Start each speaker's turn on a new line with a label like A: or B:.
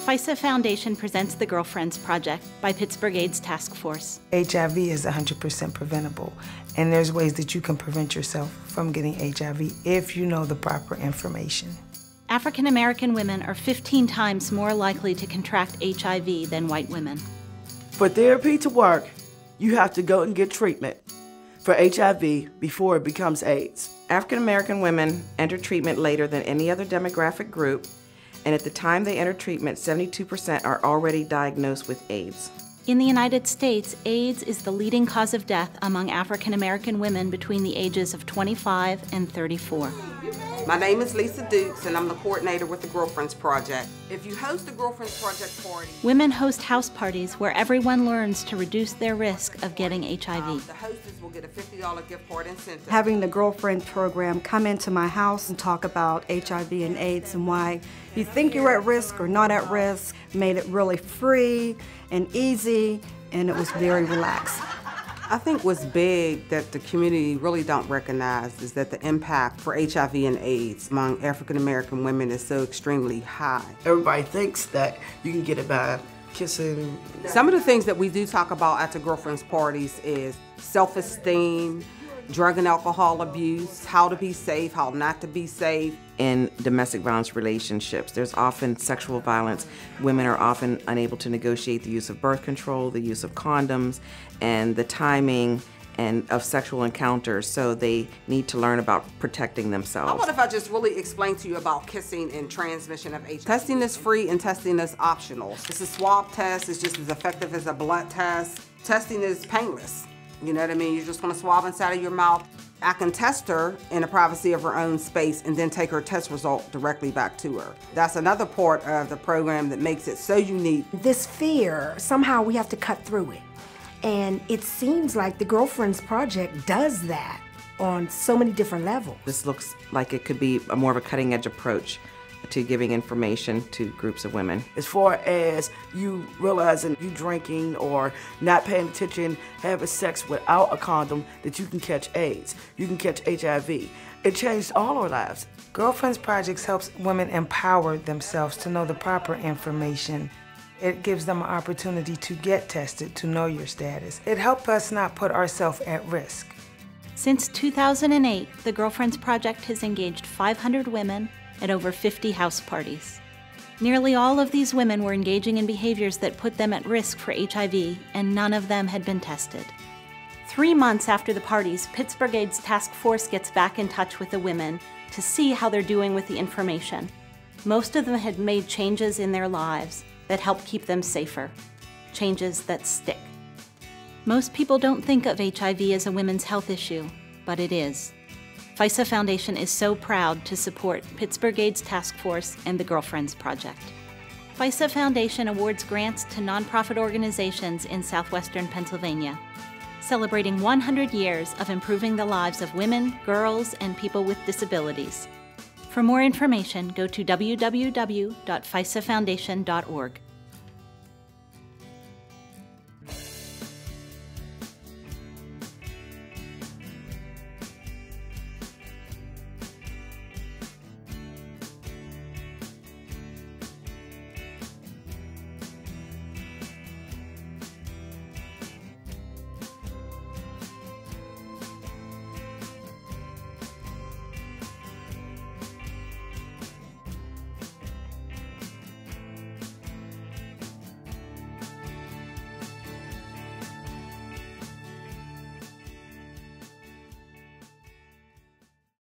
A: FISA Foundation presents the Girlfriends Project by Pittsburgh AIDS Task Force.
B: HIV is 100% preventable, and there's ways that you can prevent yourself from getting HIV if you know the proper information.
A: African American women are 15 times more likely to contract HIV than white women.
C: For therapy to work, you have to go and get treatment for HIV before it becomes AIDS.
D: African American women enter treatment later than any other demographic group, and at the time they enter treatment, 72% are already diagnosed with AIDS.
A: In the United States, AIDS is the leading cause of death among African American women between the ages of 25 and 34.
E: My name is Lisa Dukes, and I'm the coordinator with the Girlfriends Project. If you host the Girlfriends Project party,
A: women host house parties where everyone learns to reduce their risk of getting HIV.
E: the hostess will get a $50 gift card incentive.
F: Having the Girlfriend program come into my house and talk about HIV and AIDS and why you think you're at risk or not at risk made it really free and easy, and it was very relaxed.
E: I think what's big that the community really don't recognize is that the impact for HIV and AIDS among African American women is so extremely high.
C: Everybody thinks that you can get it by kissing.
E: Some of the things that we do talk about at the Girlfriends parties is self-esteem, drug and alcohol abuse, how to be safe, how not to be safe.
D: In domestic violence relationships, there's often sexual violence. Women are often unable to negotiate the use of birth control, the use of condoms, and the timing and of sexual encounters, so they need to learn about protecting
E: How
D: themselves.
E: about if I just really explain to you about kissing and transmission of HIV? Testing is free and testing is optional. It's a swab test, it's just as effective as a blood test. Testing is painless. You know what I mean? You're just gonna swab inside of your mouth. I can test her in the privacy of her own space and then take her test result directly back to her. That's another part of the program that makes it so unique.
G: This fear, somehow we have to cut through it. And it seems like the Girlfriends Project does that on so many different levels.
D: This looks like it could be more of a cutting-edge approach to giving information to groups of women.
C: As far as you realizing you drinking or not paying attention, having sex without a condom, that you can catch AIDS, you can catch HIV. It changed all our lives.
B: Girlfriends Projects helps women empower themselves to know the proper information. It gives them an opportunity to get tested, to know your status. It helps us not put ourselves at risk.
A: Since 2008, the Girlfriends Project has engaged 500 women at over 50 house parties. Nearly all of these women were engaging in behaviors that put them at risk for HIV, and none of them had been tested. 3 months after the parties, Pittsburgh AIDS Task Force gets back in touch with the women to see how they're doing with the information. Most of them had made changes in their lives that help keep them safer, changes that stick. Most people don't think of HIV as a women's health issue, but it is. FISA Foundation is so proud to support Pittsburgh AIDS Task Force and the Girlfriends Project. FISA Foundation awards grants to nonprofit organizations in southwestern Pennsylvania, celebrating 100 years of improving the lives of women, girls, and people with disabilities. For more information, go to www.fisafoundation.org.